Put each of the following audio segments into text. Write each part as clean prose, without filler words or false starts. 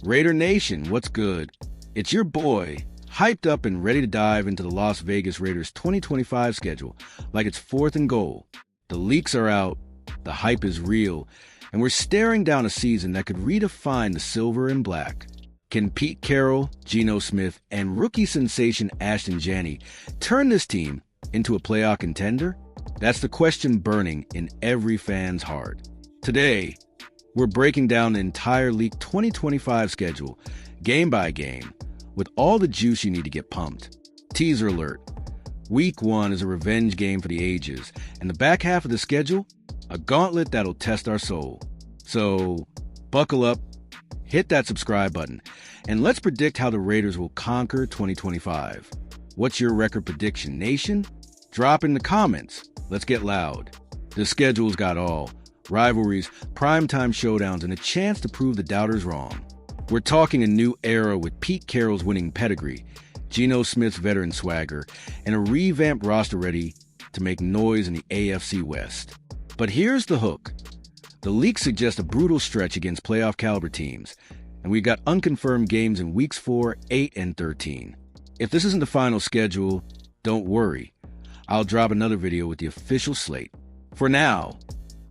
Raider Nation, what's good? It's your boy, hyped up and ready to dive into the Las Vegas Raiders 2025 schedule like it's fourth and goal. The leaks are out, the hype is real, and we're staring down a season that could redefine the silver and black. Can Pete Carroll, Geno Smith, and rookie sensation Ashton Janney turn this team into a playoff contender? That's the question burning in every fan's heart. Today, we're breaking down the entire League 2025 schedule, game by game, with all the juice you need to get pumped. Teaser alert. Week 1 is a revenge game for the ages, and the back half of the schedule, a gauntlet that'll test our soul. So, buckle up, hit that subscribe button, and let's predict how the Raiders will conquer 2025. What's your record prediction, nation? Drop in the comments. Let's get loud. The schedule's got all. Rivalries, primetime showdowns, and a chance to prove the doubters wrong. We're talking a new era with Pete Carroll's winning pedigree, Geno Smith's veteran swagger, and a revamped roster ready to make noise in the AFC West. But here's the hook. The leaks suggest a brutal stretch against playoff-caliber teams, and we've got unconfirmed games in weeks 4, 8, and 13. If this isn't the final schedule, don't worry. I'll drop another video with the official slate. For now,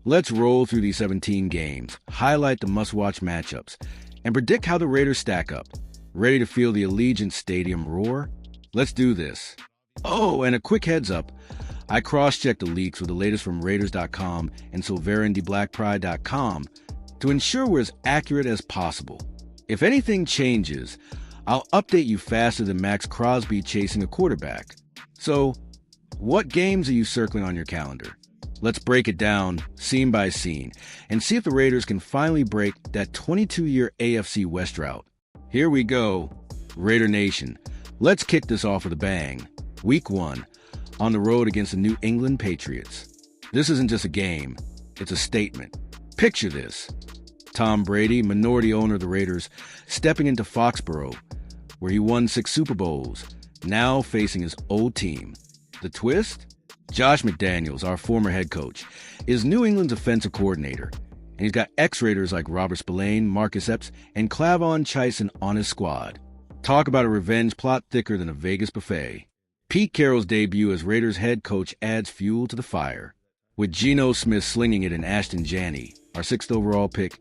let's roll through these 17 games, highlight the must-watch matchups, and predict how the Raiders stack up. Ready to feel the Allegiant Stadium roar? Let's do this. Oh, and a quick heads up. I cross-checked the leaks with the latest from Raiders.com and SilverandDeBlackPride.com to ensure we're as accurate as possible. If anything changes, I'll update you faster than Max Crosby chasing a quarterback. So, what games are you circling on your calendar? Let's break it down, scene by scene, and see if the Raiders can finally break that 22-year AFC West drought. Here we go, Raider Nation. Let's kick this off with a bang. Week 1, on the road against the New England Patriots. This isn't just a game, it's a statement. Picture this. Tom Brady, minority owner of the Raiders, stepping into Foxborough, where he won 6 Super Bowls, now facing his old team. The twist? Josh McDaniels, our former head coach, is New England's offensive coordinator, and he's got ex-Raiders like Robert Spillane, Marcus Epps, and Clavon Chaisson on his squad. Talk about a revenge plot thicker than a Vegas buffet. Pete Carroll's debut as Raiders head coach adds fuel to the fire, with Geno Smith slinging it and Ashton Janney, our 6th overall pick,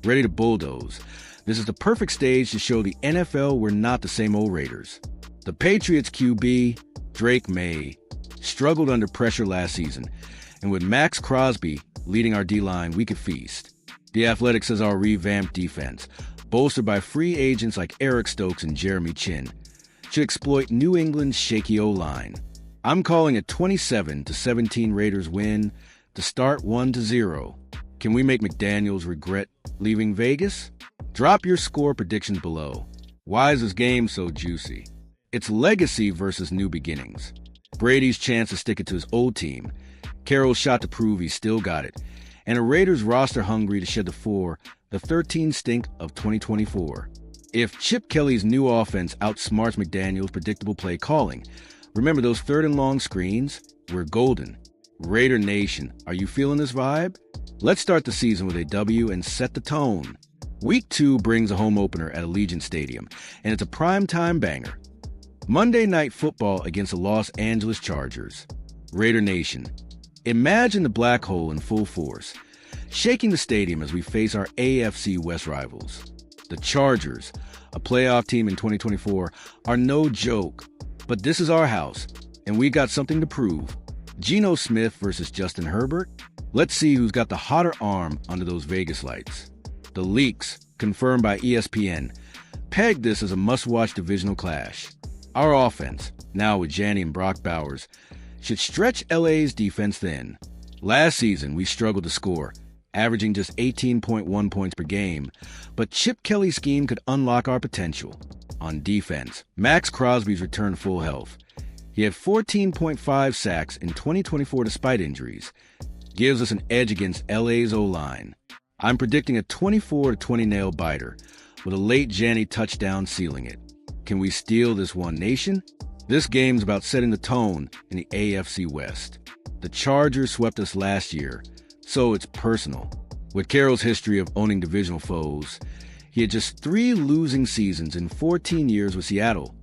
ready to bulldoze. This is the perfect stage to show the NFL we're not the same old Raiders. The Patriots QB, Drake May, struggled under pressure last season, and with Max Crosby leading our D-line, we could feast. The Athletic says our revamped defense, bolstered by free agents like Eric Stokes and Jeremy Chin, should exploit New England's shaky O-line. I'm calling a 27-17 Raiders win to start 1-0. Can we make McDaniels regret leaving Vegas? Drop your score predictions below. Why is this game so juicy? It's legacy versus new beginnings. Brady's chance to stick it to his old team, Carroll's shot to prove he's still got it, and a Raiders roster hungry to shed the 13 stink of 2024. If Chip Kelly's new offense outsmarts McDaniel's predictable play calling, remember those 3rd and long screens? We're golden. Raider Nation, are you feeling this vibe? Let's start the season with a W and set the tone. Week 2 brings a home opener at Allegiant Stadium, and it's a primetime banger. Monday Night Football against the Los Angeles Chargers. Raider Nation, imagine the black hole in full force, shaking the stadium as we face our AFC West rivals. The Chargers, a playoff team in 2024, are no joke, but this is our house, and we got something to prove. Geno Smith versus Justin Herbert? Let's see who's got the hotter arm under those Vegas lights. The leaks, confirmed by ESPN, peg this as a must-watch divisional clash. Our offense, now with Janney and Brock Bowers, should stretch LA's defense thin. Last season, we struggled to score, averaging just 18.1 points per game, but Chip Kelly's scheme could unlock our potential. On defense, Max Crosby's returned to full health. He had 14.5 sacks in 2024 despite injuries. Gives us an edge against LA's O-line. I'm predicting a 24-20 nail biter, with a late Janney touchdown sealing it. Can we steal this one, nation? This game's about setting the tone in the AFC West. The Chargers swept us last year, so it's personal. With Carroll's history of owning divisional foes, He had just 3 losing seasons in 14 years with Seattle.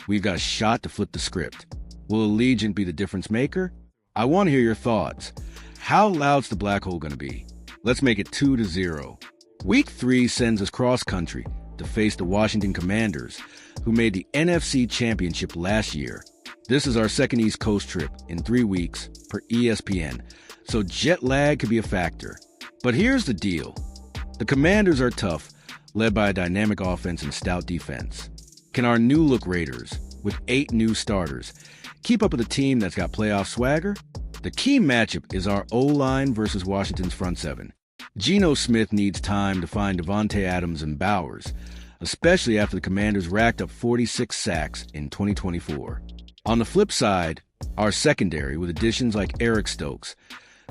We've got a shot to flip the script. Will Allegiant be the difference maker? I want to hear your thoughts. How loud's the black hole going to be? Let's make it 2-0. Week 3 sends us cross-country to face the Washington Commanders, who made the NFC Championship last year. This is our second East Coast trip in 3 weeks per ESPN, so jet lag could be a factor. But here's the deal. The Commanders are tough, led by a dynamic offense and stout defense. Can our new-look Raiders, with 8 new starters, keep up with a team that's got playoff swagger? The key matchup is our O-line versus Washington's front seven. Geno Smith needs time to find Devontae Adams and Bowers, especially after the Commanders racked up 46 sacks in 2024. On the flip side, our secondary, with additions like Eric Stokes,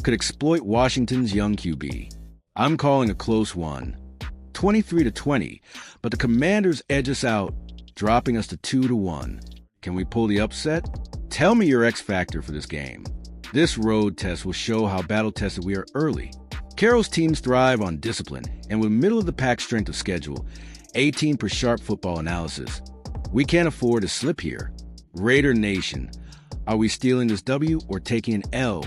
could exploit Washington's young QB. I'm calling a close one, 23-20, but the Commanders edge us out, dropping us to 2-1. Can we pull the upset? Tell me your X factor for this game. This road test will show how battle-tested we are early. Carroll's teams thrive on discipline, and with middle-of-the-pack strength of schedule, 18 per sharp football analysis. We can't afford to slip here. Raider Nation, are we stealing this W or taking an L?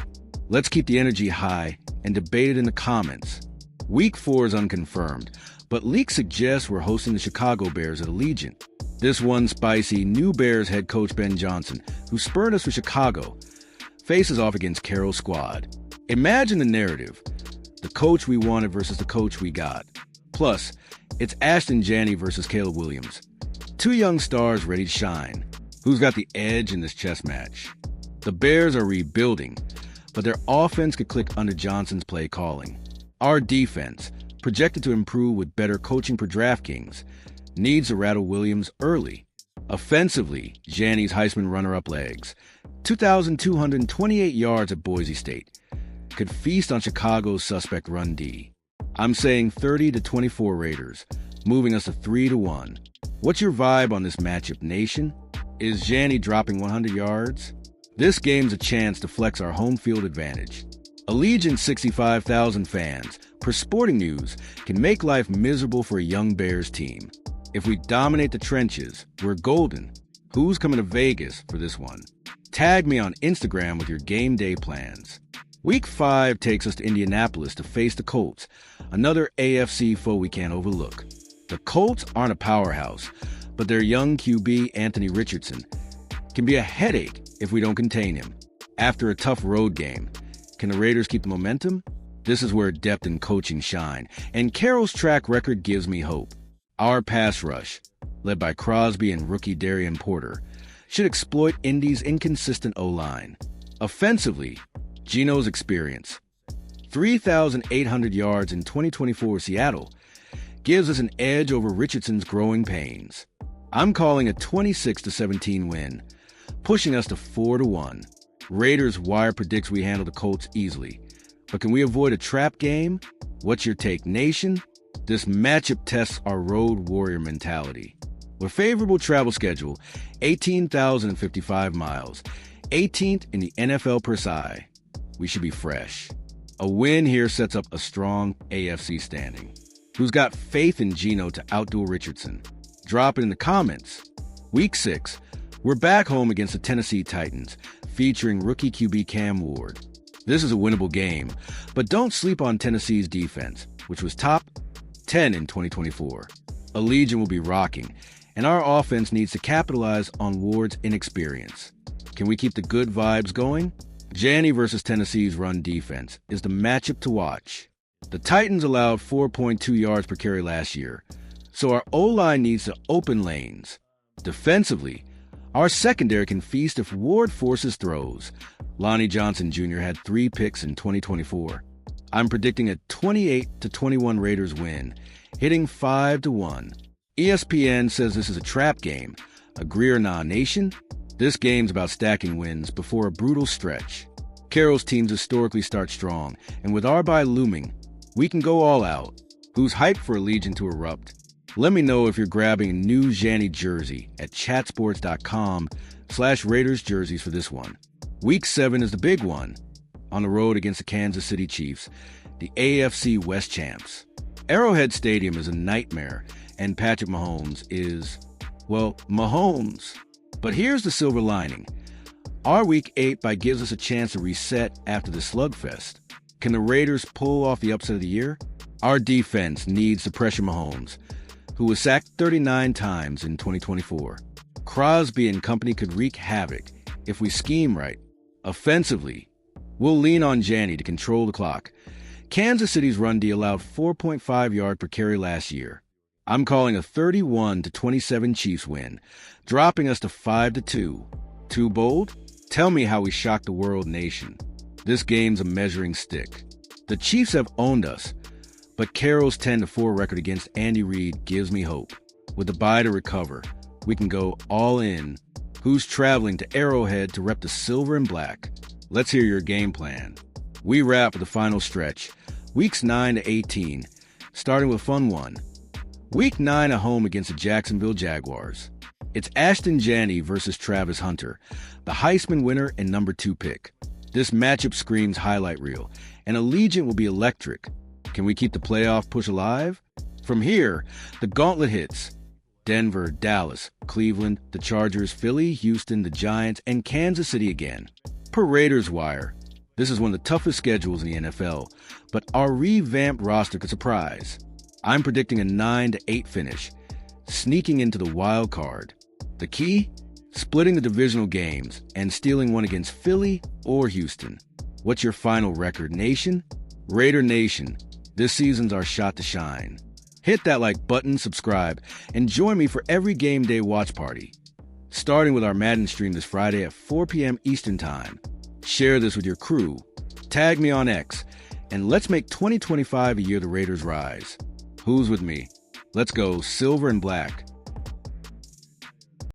Let's keep the energy high and debate it in the comments. Week 4 is unconfirmed, but leaks suggest we're hosting the Chicago Bears at Allegiant. This one spicy new Bears head coach Ben Johnson, who spurred us with Chicago, faces off against Carroll's squad. Imagine the narrative. The coach we wanted versus the coach we got. Plus, it's Ashton Janney versus Caleb Williams. 2 young stars ready to shine. Who's got the edge in this chess match? The Bears are rebuilding, but their offense could click under Johnson's play calling. Our defense, projected to improve with better coaching per DraftKings, needs to rattle Williams early. Offensively, Janney's Heisman runner-up legs, 2,228 yards at Boise State, could feast on Chicago's suspect run D. I'm saying 30-24 Raiders, moving us to 3-1. What's your vibe on this matchup, Nation? Is Janney dropping 100 yards? This game's a chance to flex our home field advantage. Allegiant's 65,000 fans, per Sporting News, can make life miserable for a young Bears team. If we dominate the trenches, we're golden. Who's coming to Vegas for this one? Tag me on Instagram with your game day plans. Week 5 takes us to Indianapolis to face the Colts, another AFC foe we can't overlook. The Colts aren't a powerhouse, but their young QB, Anthony Richardson, can be a headache if we don't contain him. After a tough road game, can the Raiders keep the momentum? This is where depth and coaching shine, and Carroll's track record gives me hope. Our pass rush, led by Crosby and rookie Darian Porter, should exploit Indy's inconsistent O-line. Offensively, Geno's experience, 3,800 yards in 2024 Seattle, gives us an edge over Richardson's growing pains. I'm calling a 26-17 win, pushing us to 4-1. Raiders Wire predicts we handle the Colts easily. But can we avoid a trap game? What's your take, Nation? This matchup tests our road warrior mentality. With favorable travel schedule, 18,055 miles, 18th in the NFL per SI, we should be fresh. A win here sets up a strong AFC standing. Who's got faith in Geno to outdo Richardson? Drop it in the comments. Week 6, we're back home against the Tennessee Titans, featuring rookie QB Cam Ward. This is a winnable game, but don't sleep on Tennessee's defense, which was top 10 in 2024. Allegiant will be rocking, and our offense needs to capitalize on Ward's inexperience. Can we keep the good vibes going? Janney versus Tennessee's run defense is the matchup to watch. The Titans allowed 4.2 yards per carry last year, so our O-line needs to open lanes. Defensively, our secondary can feast if Ward forces throws. Lonnie Johnson Jr. had 3 picks in 2024. I'm predicting a 28-21 Raiders win, hitting 5-1. ESPN says this is a trap game. Agree or not, Nation? This game's about stacking wins before a brutal stretch. Carroll's teams historically start strong, and with our bye looming, we can go all out. Who's hyped for Allegiant to erupt? Let me know if you're grabbing a new Janney jersey at chatsports.com/Raiders jerseys for this one. Week 7 is the big one. On the road against the Kansas City Chiefs, the AFC West champs. Arrowhead Stadium is a nightmare, and Patrick Mahomes is, well, Mahomes. But here's the silver lining. Our Week 8 bye gives us a chance to reset after the slugfest. Can the Raiders pull off the upset of the year? Our defense needs to pressure Mahomes, who was sacked 39 times in 2024. Crosby and company could wreak havoc if we scheme right. Offensively, we'll lean on Janney to control the clock. Kansas City's run D allowed 4.5 yards per carry last year. I'm calling a 31-27 Chiefs win, dropping us to 5-2. Too bold? Tell me how we shock the world nation. This game's a measuring stick. The Chiefs have owned us, but Carroll's 10-4 record against Andy Reid gives me hope. With the bye to recover, we can go all in. Who's traveling to Arrowhead to rep the silver and black? Let's hear your game plan. We wrap with the final stretch, weeks 9-18, starting with fun one. Week 9 at home against the Jacksonville Jaguars. It's Ashton Janney versus Travis Hunter, the Heisman winner and number 2 pick. This matchup screams highlight reel, and Allegiant will be electric. Can we keep the playoff push alive? From here, the gauntlet hits. Denver, Dallas, Cleveland, the Chargers, Philly, Houston, the Giants, and Kansas City again. Per Raiders Wire, this is one of the toughest schedules in the NFL, but our revamped roster could surprise. I'm predicting a 9-8 finish, sneaking into the wild card. The key? Splitting the divisional games and stealing one against Philly or Houston. What's your final record, Nation? Raider Nation, this season's our shot to shine. Hit that like button, subscribe, and join me for every game day watch party. Starting with our Madden stream this Friday at 4 p.m. Eastern Time. Share this with your crew, tag me on X, and let's make 2025 a year the Raiders rise. Who's with me? Let's go silver and black.